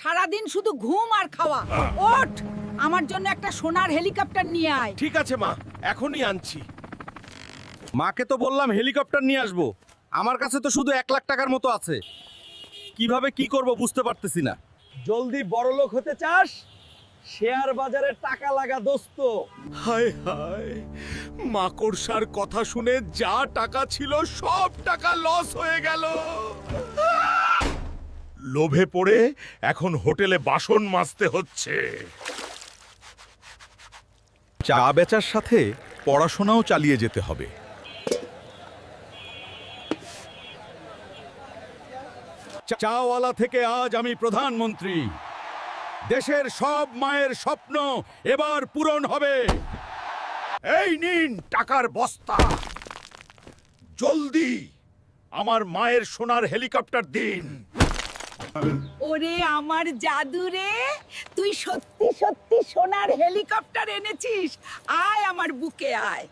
সারাদিন শুধু ঘুম আর খাওয়া। ওঠ, আমার জন্য একটা সোনার হেলিকপ্টার নিয়ে আয়। ঠিক আছে মা, এখনই আনছি। মাকে তো বললাম হেলিকপ্টার নিয়ে আসবো, আমার কাছে তো শুধু 1 লাখ টাকার মতো আছে। কিভাবে কি করব বুঝতে পারতেছি না। জলদি বড়লোক হতে চাস? শেয়ার বাজারে টাকা লাগা দোস্ত। হায় হায়, মাকড়সার কথা শুনে যা টাকা ছিল সব টাকা লস হয়ে গেল। লোভে পড়ে এখন হোটেলে বাসন মাজতে হচ্ছে। চা বেচার সাথে পড়াশোনাও চালিয়ে যেতে হবে। চাওয়ালা থেকে আজ আমি প্রধানমন্ত্রী। দেশের সব মায়ের স্বপ্ন এবার পূরণ হবে। এই নিন টাকার বস্তা, জলদি আমার মায়ের সোনার হেলিকপ্টার দিন। ওরে আমার জাদু রে, তুই সত্যি সত্যি সোনার হেলিকপ্টার এনেছিস। আয় আমার বুকে আয়।